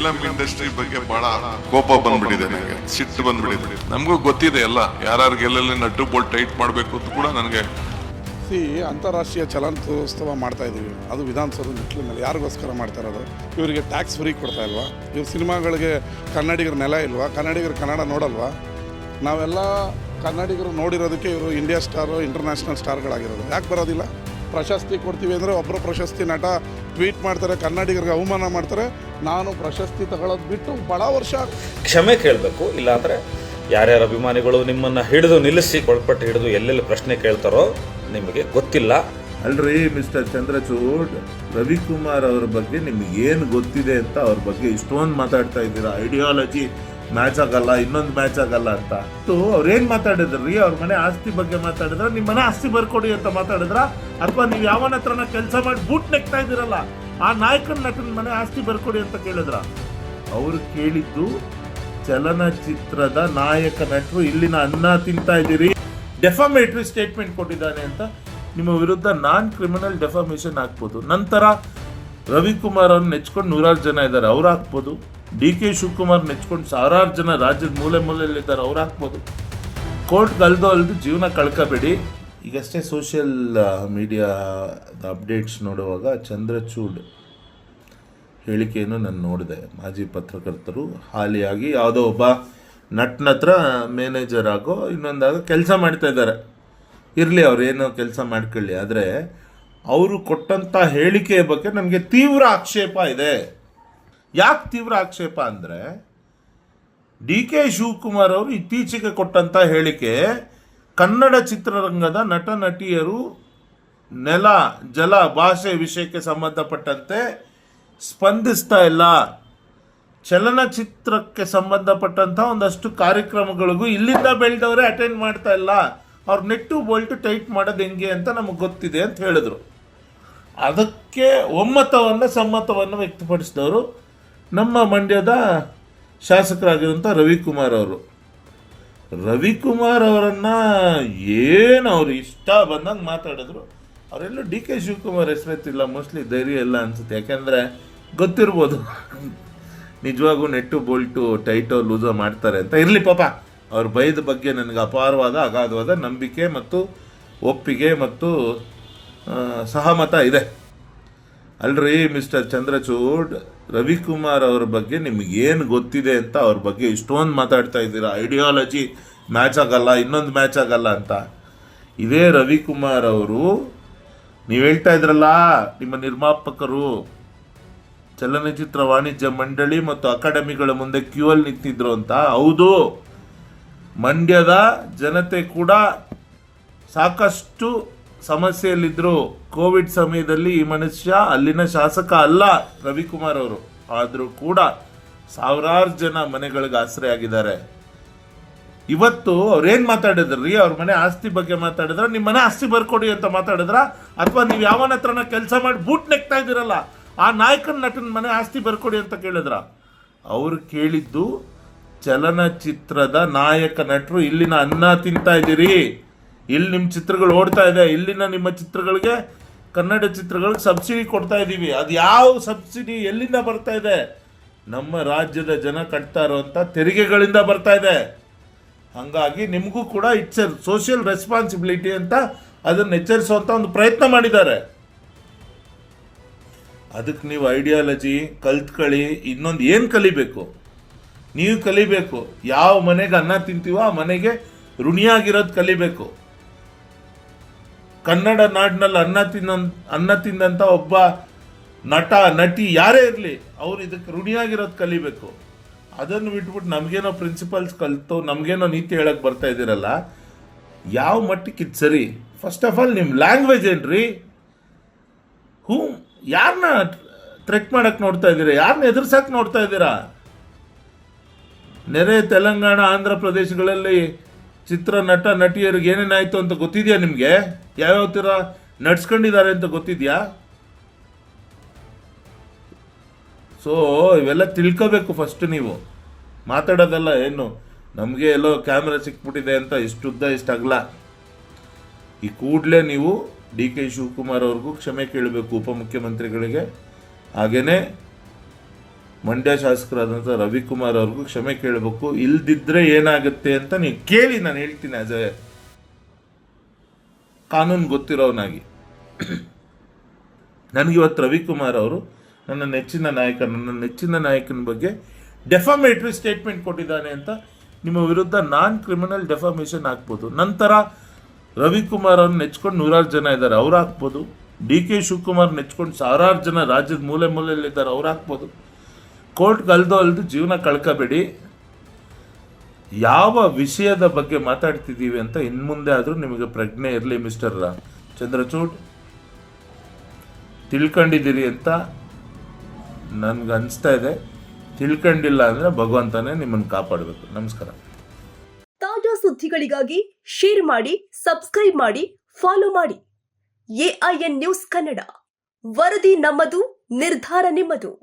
Film industry ಬಗ್ಗೆ ಬಹಳ ಕೋಪ ಬಂದ್ಬಿಟ್ಟಿದೆ, ನನಗೆ ಸಿಟ್ಟು ಬಂದ್ಬಿಟ್ಟಿದೆ. ನಮಗೂ ಗೊತ್ತಿದೆ ಎಲ್ಲ ಯಾರ್ಯಾರಿಗೆ ಎಲ್ಲೆಲ್ಲಿ ನಟ್ಟು ಬೋಲ್ಟ್ ಟೈಟ್ ಮಾಡಬೇಕು ಅಂತ ಕೂಡ ನನಗೆ. ಅಂತಾರಾಷ್ಟ್ರೀಯ ಚಲನಚಿತ್ರೋತ್ಸವ ಮಾಡ್ತಾ ಇದ್ದೀವಿ, ಅದು ವಿಧಾನಸೌಧ ಮೆಟ್ಲ ಮೇಲೆ. ಯಾರಿಗೋಸ್ಕರ ಮಾಡ್ತಾ ಇರೋದು? ಇವರಿಗೆ ಟ್ಯಾಕ್ಸ್ ಫ್ರೀ ಕೊಡ್ತಾ ಇಲ್ವಾ? ಇವ್ರ ಸಿನಿಮಾಗಳಿಗೆ ಕನ್ನಡಿಗರ ನೆಲ ಇಲ್ವಾ? ಕನ್ನಡಿಗರು ಕನ್ನಡ ನೋಡಲ್ವಾ? ನಾವೆಲ್ಲ ಕನ್ನಡಿಗರು ನೋಡಿರೋದಕ್ಕೆ ಇವರು ಇಂಡಿಯಾ ಸ್ಟಾರು, ಇಂಟರ್ನ್ಯಾಷನಲ್ ಸ್ಟಾರ್ಗಳಾಗಿರೋದು. ಯಾಕೆ ಬರೋದಿಲ್ಲ? ಪ್ರಶಸ್ತಿ ಕೊಡ್ತೀವಿ ಅಂದರೆ ಒಬ್ಬರು ಪ್ರಶಸ್ತಿ ನಟ ಟ್ವೀಟ್ ಮಾಡ್ತಾರೆ, ಕನ್ನಡಿಗರಿಗೆ ಅವಮಾನ ಮಾಡ್ತಾರೆ. ನಾನು ಪ್ರಶಸ್ತಿ ತಗೊಳ್ಳೋದು ಬಿಟ್ಟು ಭಾಳ ವರ್ಷ ಕ್ಷಮೆ ಕೇಳಬೇಕು. ಇಲ್ಲಾಂದರೆ ಯಾರ್ಯಾರ ಅಭಿಮಾನಿಗಳು ನಿಮ್ಮನ್ನು ಹಿಡಿದು ನಿಲ್ಲಿಸಿ ಕೊಳ್ಪಟ್ಟು ಹಿಡಿದು ಎಲ್ಲೆಲ್ಲಿ ಪ್ರಶ್ನೆ ಕೇಳ್ತಾರೋ ನಿಮಗೆ ಗೊತ್ತಿಲ್ಲ. ಅಲ್ರಿ ಮಿಸ್ಟರ್ ಚಂದ್ರಚೂಡ್, ರವಿಕುಮಾರ್ ಅವ್ರ ಬಗ್ಗೆ ನಿಮ್ಗೆ ಏನು ಗೊತ್ತಿದೆ ಅಂತ ಅವ್ರ ಬಗ್ಗೆ ಇಷ್ಟೊಂದು ಮಾತಾಡ್ತಾ ಇದ್ದೀರಾ. ಐಡಿಯಾಲಜಿ ಮ್ಯಾಚ್ ಆಗಲ್ಲ, ಇನ್ನೊಂದು ಮ್ಯಾಚ್ ಆಗಲ್ಲ ಅಂತ. ಅವ್ರೇನು ಮಾತಾಡಿದ್ರಿ? ಅವ್ರ ಮನೆ ಆಸ್ತಿ ಬಗ್ಗೆ ಮಾತಾಡಿದ್ರ, ನಿಮ್ಮ ಮನೆ ಆಸ್ತಿ ಬರ್ಕೊಡಿ ಅಂತ ಮಾತಾಡಿದ್ರ, ಅಥವಾ ನೀವು ಯಾವನ ಹತ್ರನ ಕೆಲಸ ಮಾಡಿ ಬೂಟ್ ನೆಕ್ತಾ ಇದ್ದೀರಲ್ಲ ಆ ನಾಯಕನ ನಟನ ಮನೆ ಆಸ್ತಿ ಬರ್ಕೊಡಿ ಅಂತ ಕೇಳಿದ್ರ? ಅವ್ರು ಕೇಳಿದ್ದು ಚಲನಚಿತ್ರದ ನಾಯಕ ನಟರು ಇಲ್ಲಿನ ಅನ್ನ ತಿಂತಾ ಇದ್ದೀರಿ, ಡೆಫಾಮೇಟರಿ ಸ್ಟೇಟ್ಮೆಂಟ್ ಕೊಟ್ಟಿದ್ದಾನೆ ಅಂತ ನಿಮ್ಮ ವಿರುದ್ಧ ನಾನ್ ಕ್ರಿಮಿನಲ್ ಡೆಫಾಮೇಷನ್ ಹಾಕ್ಬೋದು. ನಂತರ ರವಿಕುಮಾರ್ ಅವ್ರನ್ನ ನೆಚ್ಕೊಂಡು 100 ಜನ ಇದ್ದಾರೆ, ಅವ್ರು ಹಾಕ್ಬೋದು. DK ಶಿವಕುಮಾರ್ ನೆಚ್ಕೊಂಡು 1000 ಜನ ರಾಜ್ಯದ ಮೂಲೆ ಮೂಲೆಯಲ್ಲಿದ್ದಾರೆ, ಅವ್ರು ಹಾಕ್ಬೋದು. ಕೋರ್ಟ್ಗೆ ಅಲ್ದು ಜೀವನ ಕಳ್ಕೋಬೇಡಿ. ಈಗಷ್ಟೇ ಸೋಷಿಯಲ್ ಮೀಡಿಯಾದ ಅಪ್ಡೇಟ್ಸ್ ನೋಡುವಾಗ ಚಂದ್ರಚೂಡ್ ಹೇಳಿಕೆಯನ್ನು ನಾನು ನೋಡಿದೆ. ಮಾಜಿ ಪತ್ರಕರ್ತರು ಹಾಲಿಯಾಗಿ ಯಾವುದೋ ಒಬ್ಬ ನಟನ ಹತ್ರ ಮ್ಯಾನೇಜರ್ ಆಗೋ ಇನ್ನೊಂದಾಗ ಕೆಲಸ ಮಾಡ್ತಾ ಇದ್ದಾರೆ. ಇರಲಿ, ಅವ್ರೇನೋ ಕೆಲಸ ಮಾಡ್ಕೊಳ್ಳಿ. ಆದರೆ ಅವರು ಕೊಟ್ಟಂಥ ಹೇಳಿಕೆಯ ಬಗ್ಗೆ ನನಗೆ ತೀವ್ರ ಆಕ್ಷೇಪ ಇದೆ. ಯಾಕೆ ತೀವ್ರ ಆಕ್ಷೇಪ ಅಂದರೆ, DK ಶಿವಕುಮಾರ್ ಅವರು ಇತ್ತೀಚೆಗೆ ಕೊಟ್ಟಂಥ ಹೇಳಿಕೆ ಕನ್ನಡ ಚಿತ್ರರಂಗದ ನಟ ನಟಿಯರು ನೆಲ ಜಲ ಭಾಷೆ ವಿಷಯಕ್ಕೆ ಸಂಬಂಧಪಟ್ಟಂತೆ ಸ್ಪಂದಿಸ್ತಾ ಇಲ್ಲ. ಚಲನಚಿತ್ರಕ್ಕೆ ಸಂಬಂಧಪಟ್ಟಂಥ ಒಂದಷ್ಟು ಕಾರ್ಯಕ್ರಮಗಳಿಗೂ ಇಲ್ಲಿಂದ ಬೆಳೆದವರೇ ಅಟೆಂಡ್ ಮಾಡ್ತಾ ಇಲ್ಲ. ಅವ್ರು ನೆಟ್ಟು ಬೋಲ್ಟು ಟೈಟ್ ಮಾಡೋದು ಹೆಂಗೆ ಅಂತ ನಮಗೆ ಗೊತ್ತಿದೆ ಅಂತ ಹೇಳಿದ್ರು. ಅದಕ್ಕೆ ಸಮ್ಮತವನ್ನು ವ್ಯಕ್ತಪಡಿಸಿದವರು ನಮ್ಮ ಮಂಡ್ಯದ ಶಾಸಕರಾಗಿರುವಂಥ ರವಿಕುಮಾರ್ ಅವರು. ರವಿಕುಮಾರ್ ಅವರನ್ನು ಏನು ಅವ್ರು ಇಷ್ಟ ಬಂದಂಗೆ ಮಾತಾಡಿದ್ರು. ಅವರೆಲ್ಲೂ DK ಶಿವಕುಮಾರ್ ಹೆಸರೆತ್ತಿಲ್ಲ, ಮೋಸ್ಟ್ಲಿ ಧೈರ್ಯ ಇಲ್ಲ ಅನಿಸುತ್ತೆ. ಯಾಕೆಂದರೆ ಗೊತ್ತಿರ್ಬೋದು ನಿಜವಾಗೂ ನೆಟ್ಟು ಬೋಲ್ಟು ಟೈಟೋ ಲೂಸೋ ಮಾಡ್ತಾರೆ ಅಂತ. ಇರಲಿ ಪಾಪ, ಅವ್ರ ಬೈದ ಬಗ್ಗೆ ನನಗೆ ಅಪಾರವಾದ ಅಗಾಧವಾದ ನಂಬಿಕೆ ಮತ್ತು ಒಪ್ಪಿಗೆ ಮತ್ತು ಸಹಮತ ಇದೆ. ಅಲ್ರಿ ಮಿಸ್ಟರ್ ಚಂದ್ರಚೂಡ್, ರವಿಕುಮಾರ್ ಅವ್ರ ಬಗ್ಗೆ ನಿಮಗೇನು ಗೊತ್ತಿದೆ ಅಂತ ಅವ್ರ ಬಗ್ಗೆ ಇಷ್ಟೊಂದು ಮಾತಾಡ್ತಾ ಇದ್ದೀರಾ. ಐಡಿಯಾಲಜಿ ಮ್ಯಾಚ್ ಆಗಲ್ಲ, ಇನ್ನೊಂದು ಮ್ಯಾಚ್ ಆಗಲ್ಲ ಅಂತ. ಇದೇ ರವಿಕುಮಾರ್ ಅವರು, ನೀವು ಹೇಳ್ತಾ ಇದ್ರಲ್ಲ ನಿಮ್ಮ ನಿರ್ಮಾಪಕರು ಚಲನಚಿತ್ರ ವಾಣಿಜ್ಯ ಮಂಡಳಿ ಮತ್ತು ಅಕಾಡೆಮಿಗಳ ಮುಂದೆ ಕ್ಯೂ ಅಲ್ಲಿ ನಿಂತಿದ್ರು ಅಂತ. ಹೌದು, ಮಂಡ್ಯದ ಜನತೆ ಕೂಡ ಸಾಕಷ್ಟು ಸಮಸ್ಯೆಯಲ್ಲಿದ್ದರು. ಕೋವಿಡ್ ಸಮಯದಲ್ಲಿ ಈ ಮನುಷ್ಯ ಅಲ್ಲಿನ ಶಾಸಕ ಅಲ್ಲ ರವಿಕುಮಾರ್ ಅವರು, ಆದರೂ ಕೂಡ 1000 ಜನ ಮನೆಗಳಿಗೆ ಆಶ್ರಯ ಆಗಿದ್ದಾರೆ. ಇವತ್ತು ಅವ್ರೇನು ಮಾತಾಡಿದ್ರಿ? ಅವ್ರ ಮನೆ ಆಸ್ತಿ ಬಗ್ಗೆ ಮಾತಾಡಿದ್ರ, ನಿಮ್ಮ ಮನೆ ಆಸ್ತಿ ಬರ್ಕೊಡಿ ಅಂತ ಮಾತಾಡಿದ್ರ, ಅಥವಾ ನೀವು ಯಾವನ ಹತ್ರನ ಕೆಲಸ ಮಾಡಿ ಬೂಟ್ ನೆಕ್ತಾ ಇದ್ದೀರಲ್ಲ ಆ ನಾಯಕನ ನಟನ ಮನೆ ಆಸ್ತಿ ಬರ್ಕೊಡಿ ಅಂತ ಕೇಳಿದ್ರ? ಅವ್ರು ಕೇಳಿದ್ದು ಚಲನಚಿತ್ರದ ನಾಯಕ ನಟರು ಇಲ್ಲಿನ ಅನ್ನ ತಿಂತಾ ಇದ್ದೀರಿ, ಇಲ್ಲಿ ನಿಮ್ಮ ಚಿತ್ರಗಳು ಓಡ್ತಾ ಇದೆ, ಇಲ್ಲಿನ ನಿಮ್ಮ ಚಿತ್ರಗಳಿಗೆ ಕನ್ನಡ ಚಿತ್ರಗಳಿಗೆ ಸಬ್ಸಿಡಿ ಕೊಡ್ತಾ ಇದ್ದೀವಿ. ಅದು ಯಾವ ಸಬ್ಸಿಡಿ ಎಲ್ಲಿಂದ ಬರ್ತಾ ಇದೆ? ನಮ್ಮ ರಾಜ್ಯದ ಜನ ಕಟ್ತಾ ಇರುವಂಥ ತೆರಿಗೆಗಳಿಂದ ಬರ್ತಾ ಇದೆ. ಹಾಗಾಗಿ ನಿಮಗೂ ಕೂಡ ಇಟ್ಸ್ ಎ ಸೋಷಿಯಲ್ ರೆಸ್ಪಾನ್ಸಿಬಿಲಿಟಿ ಅಂತ ಅದನ್ನು ಎಚ್ಚರಿಸುವಂಥ ಒಂದು ಪ್ರಯತ್ನ ಮಾಡಿದ್ದಾರೆ. ಅದಕ್ಕೆ ನೀವು ಐಡಿಯಾಲಜಿ ಕಲ್ತ್ಕೊಳ್ಳಿ. ಇನ್ನೊಂದು ಏನು ಕಲಿಬೇಕು? ನೀವು ಕಲಿಬೇಕು. ಯಾವ ಮನೆಗೆ ಅನ್ನ ತಿಂತೀವೋ ಆ ಮನೆಗೆ ಋಣಿಯಾಗಿರೋದು ಕಲಿಬೇಕು. ಕನ್ನಡ ನಾಡಿನಲ್ಲಿ ಅನ್ನ ತಿಂದಂಥ ಒಬ್ಬ ನಟ ನಟಿ ಯಾರೇ ಇರಲಿ, ಅವ್ರು ಇದಕ್ಕೆ ಋಣಿಯಾಗಿರೋದು ಕಲಿಬೇಕು. ಅದನ್ನು ಬಿಟ್ಬಿಟ್ಟು ನಮಗೇನೋ ಪ್ರಿನ್ಸಿಪಲ್ಸ್ ಕಲಿತು ನಮಗೇನೋ ನೀತಿ ಹೇಳಕ್ಕೆ ಬರ್ತಾ ಇದ್ದೀರಲ್ಲ, ಯಾವ ಮಟ್ಟಕ್ಕೆ ಇದು ಸರಿ? ಫಸ್ಟ್ ಆಫ್ ಆಲ್ ನಿಮ್ಮ ಲ್ಯಾಂಗ್ವೇಜ್ ಏನ್ರಿ? ಯಾರನ್ನ ಟ್ರೆಕ್ ಮಾಡಕ್ಕೆ ನೋಡ್ತಾ ಇದ್ದೀರಾ? ಯಾರನ್ನ ಎದುರ್ಸಕ್ಕೆ ನೋಡ್ತಾ ಇದ್ದೀರಾ? ನೆರೆ ತೆಲಂಗಾಣ ಆಂಧ್ರ ಪ್ರದೇಶಗಳಲ್ಲಿ ಚಿತ್ರ ನಟ ನಟಿಯರಿಗೆ ಏನೇನಾಯಿತು ಅಂತ ಗೊತ್ತಿದೆಯಾ ನಿಮಗೆ? ಯಾವ್ಯಾವ ಥರ ನಡ್ಸ್ಕೊಂಡಿದ್ದಾರೆ ಅಂತ ಗೊತ್ತಿದೆಯಾ? ಸೊ ಇವೆಲ್ಲ ತಿಳ್ಕೋಬೇಕು ಫಸ್ಟ್. ನೀವು ಮಾತಾಡೋದಲ್ಲ ಏನು ನಮಗೆ ಎಲ್ಲೋ ಕ್ಯಾಮ್ರಾ ಸಿಕ್ಬಿಟ್ಟಿದೆ ಅಂತ ಇಷ್ಟುದ್ದ ಇಷ್ಟಾಗಲ್ಲ. ಈ ಕೂಡಲೇ ನೀವು DK ಶಿವಕುಮಾರ್ ಅವ್ರಿಗೂ ಕ್ಷಮೆ ಕೇಳಬೇಕು, ಉಪಮುಖ್ಯಮಂತ್ರಿಗಳಿಗೆ. ಹಾಗೆಯೇ ಮಂಡ್ಯ ಶಾಸಕರಾದಂಥ ರವಿಕುಮಾರ್ ಅವ್ರಿಗೂ ಕ್ಷಮೆ ಕೇಳಬೇಕು. ಇಲ್ದಿದ್ರೆ ಏನಾಗುತ್ತೆ ಅಂತ ನೀವು ಕೇಳಿ, ನಾನು ಹೇಳ್ತೀನಿ ಆಸ್ ಎ ಕಾನೂನು ಗೊತ್ತಿರೋನಾಗಿ. ನನಗಿವತ್ತು ರವಿಕುಮಾರ್ ಅವರು ನನ್ನ ನೆಚ್ಚಿನ ನಾಯಕನ ಬಗ್ಗೆ ಡೆಫಾಮೇಟ್ರಿ ಸ್ಟೇಟ್ಮೆಂಟ್ ಕೊಟ್ಟಿದ್ದಾನೆ ಅಂತ ನಿಮ್ಮ ವಿರುದ್ಧ ನಾನ್ ಕ್ರಿಮಿನಲ್ ಡೆಫಾಮೇಷನ್ ಹಾಕ್ಬೋದು. ನಂತರ ರವಿಕುಮಾರ್ ಅವ್ರನ್ನ ನೆಚ್ಕೊಂಡು 100 ಜನ ಇದ್ದಾರೆ, ಅವ್ರು ಹಾಕ್ಬೋದು. DK ಶಿವಕುಮಾರ್ ನೆಚ್ಕೊಂಡು 1000 ಜನ ರಾಜ್ಯದ ಮೂಲೆಯಲ್ಲಿದ್ದಾರೆ, ಅವ್ರು ಹಾಕ್ಬೋದು. ಕೋರ್ಟ್ಗೆ ಅಲ್ದು ಜೀವನ ಕಳ್ಕೋಬೇಡಿ. ಯಾವ ವಿಷಯದ ಬಗ್ಗೆ ಮಾತಾಡ್ತಿದ್ದೀವಿ ಅಂತ ಇನ್ಮುಂದೆ ಆದರೂ ನಿಮಗೆ ಪ್ರಜ್ಞೆ ಇರಲಿ ಮಿಸ್ಟರ್ ಚಂದ್ರಚೂಡ್. ತಿಳ್ಕೊಂಡಿದ್ದೀರಿ ಅಂತ ನನ್ಗೆ ಅನಿಸ್ತಾ ಇದೆ. ತಿಳ್ಕೊಂಡಿಲ್ಲ ಅಂದರೆ ಭಗವಂತನೇ ನಿಮ್ಮನ್ನು ಕಾಪಾಡಬೇಕು. ನಮಸ್ಕಾರ. ತಾಜಾ ಸುದ್ದಿಗಳಿಗಾಗಿ ಶೇರ್ ಮಾಡಿ, ಸಬ್ಸ್ಕ್ರೈಬ್ ಮಾಡಿ, ಫಾಲೋ ಮಾಡಿ. AIN ನ್ಯೂಸ್ ಕನ್ನಡ, ವರದಿ ನಮ್ಮದು, ನಿರ್ಧಾರ ನಿಮ್ಮದು.